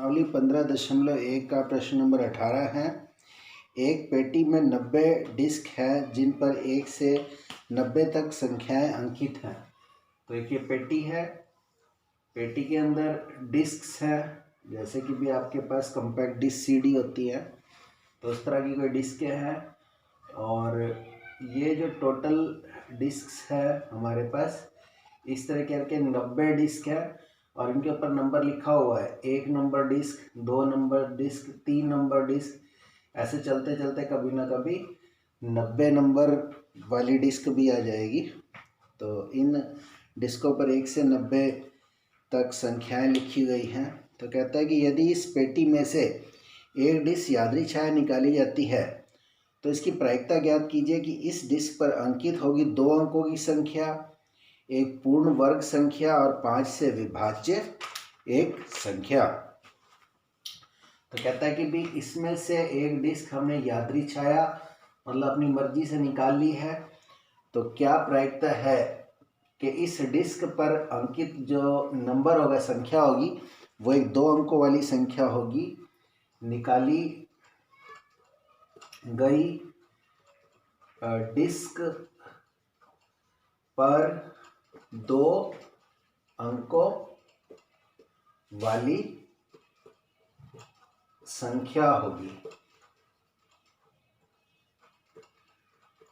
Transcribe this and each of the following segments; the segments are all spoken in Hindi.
प्रश्नावली 15.1 का प्रश्न नंबर 18 है। एक पेटी में 90 डिस्क है जिन पर 1 से 90 तक संख्याएं अंकित हैं। तो एक ये पेटी है, पेटी के अंदर डिस्क्स है, जैसे कि भी आपके पास कॉम्पैक्ट डिस्क सीडी होती है, तो उस तरह की कोई डिस्क है। और ये जो टोटल डिस्क्स है हमारे पास, इस तरह के 90 डिस्क है और इनके ऊपर नंबर लिखा हुआ है। 1 number disk, 2 number disk, 3 number disk, ऐसे चलते चलते कभी ना कभी 90 नंबर वाली डिस्क भी आ जाएगी। तो इन डिस्कों पर 1 से 90 तक संख्याएं लिखी गई हैं। तो कहता है कि यदि इस पेटी में से एक डिस्क यादृच्छिक निकाली जाती है तो इसकी प्रायिकता ज्ञात कीजिए कि इस डिस्क पर अंकित होगी 2 अंकों की संख्या, एक पूर्ण वर्ग संख्या और 5 से विभाज्य एक संख्या। तो कहता है कि भी इसमें से एक डिस्क हमने यादृच्छिक मतलब अपनी मर्जी से निकाल ली है, तो क्या प्रायिकता है कि इस डिस्क पर अंकित जो नंबर होगा, संख्या होगी, वो एक 2 अंकों वाली संख्या होगी। निकाली गई डिस्क पर 2 अंकों वाली संख्या होगी।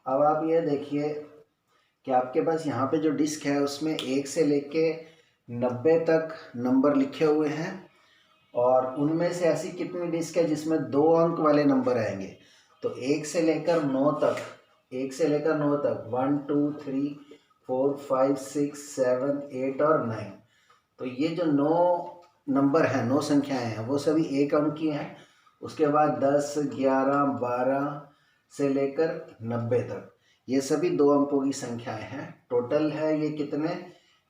अब आप ये देखिए कि आपके पास यहाँ पे जो डिस्क है उसमें 1 से लेके 90 तक नंबर लिखे हुए हैं और उनमें से ऐसी कितनी डिस्क है जिसमें 2 अंक वाले नंबर आएंगे। तो 1 से लेकर 9 तक, 1 से लेकर 9 तक 1 2 3 4 5 6 7 8 और 9। तो ये जो 9 नंबर हैं, 9 संख्याएं हैं, वो सभी 1 अंक की हैं। उसके बाद 10 11 12 से लेकर 90 तक ये सभी 2 अंकों की संख्याएं हैं। टोटल है ये कितने,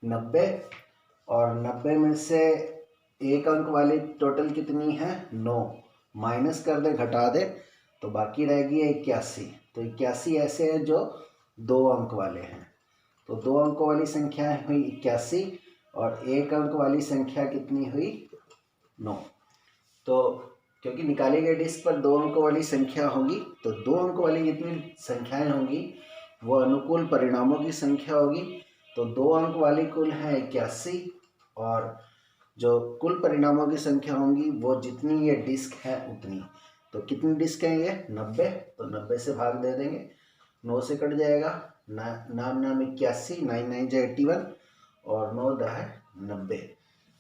90। और 90 में से 1 अंक वाली टोटल कितनी है, 9। माइनस कर दे, घटा दे, तो बाकी रहेगी 81। तो 81 ऐसे हैं जो 2 अंक वाले हैं। तो 2 अंकों वाली संख्या हुई 81 और 1 अंक वाली संख्या कितनी हुई, 9। तो क्योंकि निकाली गई डिस्क पर 2 अंकों वाली संख्या होगी, तो 2 अंकों वाली जितनी संख्याएं होंगी वो अनुकूल परिणामों की संख्या होगी। तो 2 अंक वाली कुल है 81 और जो कुल परिणामों की संख्या होंगी वो जितनी ये डिस्क है उतनी। तो कितनी डिस्क है ये, 90। तो 90 से भाग दे देंगे, 9 से कट जाएगा, नाम 81, 9 9 जा 81 और 9 10 90।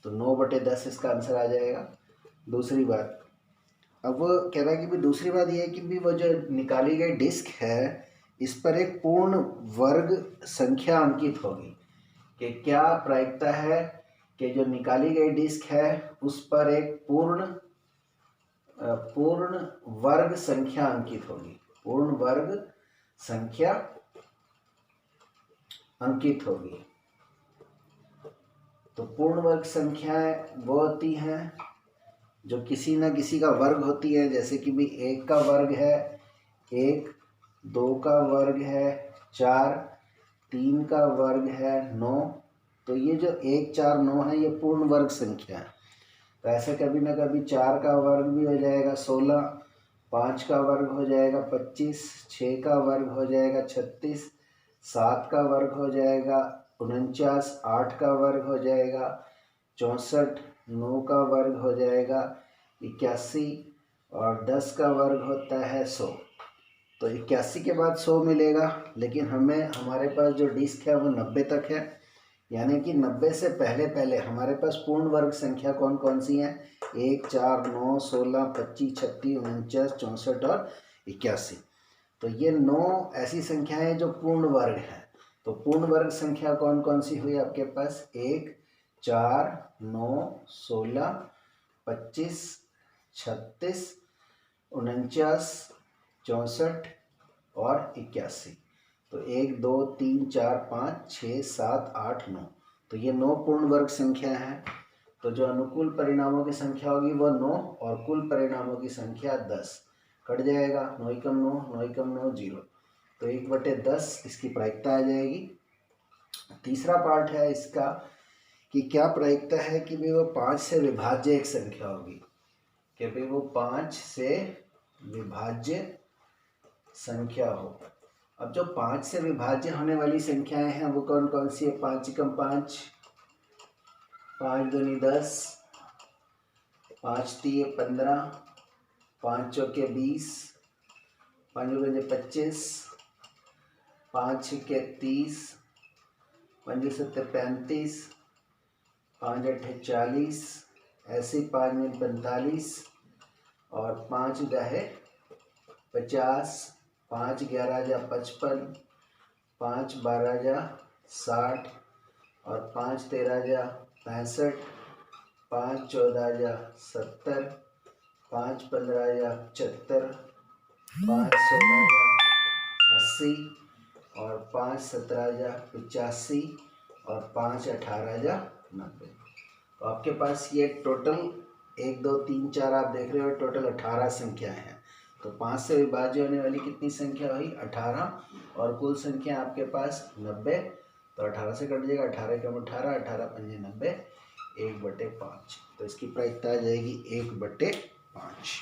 तो 9/10 इसका आंसर आ जाएगा। दूसरी बात, अब वो कह रहा है कि भी दूसरी बात ये है कि भी वो जो निकाली गई डिस्क है इस पर एक पूर्ण वर्ग संख्या अंकित होगी। कि क्या प्रायिकता है कि जो निकाली गई डिस्क है उस पर एक पूर्ण वर्ग संख्या अंकित होगी, पूर्ण वर्ग संख्या अंकित होगी। तो पूर्ण वर्ग संख्याएं वो होती हैं जो किसी ना किसी का वर्ग होती है, जैसे कि भी 1 का वर्ग है 1, 2 का वर्ग है 4, 3 का वर्ग है 9। तो ये जो 1 4 9 है ये पूर्ण वर्ग संख्या है। तो ऐसे कभी ना कभी 4 का वर्ग भी हो जाएगा 16, 5 का वर्ग हो जाएगा 25, 6 का वर्ग हो जाएगा 36, 7 का वर्ग हो जाएगा 49, 8 का वर्ग हो जाएगा 64, 9 का वर्ग हो जाएगा 81 और 10 का वर्ग होता है 100। तो 81 के बाद 100 मिलेगा, लेकिन हमारे पास जो डिस्क है वो 90 तक है। यानी कि 90 से पहले हमारे पास पूर्ण वर्ग संख्या कौन कौन सी हैं, 1 4 9 16 25 36 49 64 और 81। तो ये 9 ऐसी संख्याएं जो पूर्ण वर्ग हैं। तो पूर्ण वर्ग संख्या कौन कौन सी हुई आपके पास, 1 4 9 16 25 36 49 64 और 81। तो 1 2 3 4 5 6 7 8 9। तो ये 9 पूर्ण वर्ग संख्या है। तो जो अनुकूल परिणामों की संख्या होगी वो 9 और कुल परिणामों की संख्या 10। कट जाएगा, 9 एकम 9, 9 एकम 9 0। तो 1/10 इसकी प्रायिकता आ जाएगी। तीसरा पार्ट है इसका कि क्या प्रायिकता है कि भी वो 5 से विभाज्य एक संख्या होगी। कि भाई वो 5 से विभाज्य संख्या हो। अब जो 5 से विभाज्य होने वाली संख्याएं हैं वो कौन कौन सी है? 5 एकम 5, 5 दूनी 10, 5 तिये 15, 5 चौके 20, 5 पंजे 25, 5 छक्के 30, 5 सत्ते 35, 5 अट्ठे 40, ऐसे 5 में 45 और 5 दहे 50, 5 11 जा 55, 5 12 जा 60 और 5 13 जा 65, 5 14 जा 70, 5 15 जा 75, 5 16 जा 80 और 5 17 जा 85 और 5 18 जा 90। तो आपके पास ये टोटल 1 2 3 4 आप देख रहे हो, टोटल 18 संख्याएं हैं। तो 5 से विभाज्य होने वाली कितनी संख्या हुई? 18 और कुल संख्या आपके पास 90। तो 18 से कट जाएगा, 18 एकम 18, 18 पंजे 90, 1/5। तो इसकी प्रायिकता आ जाएगी 1/5।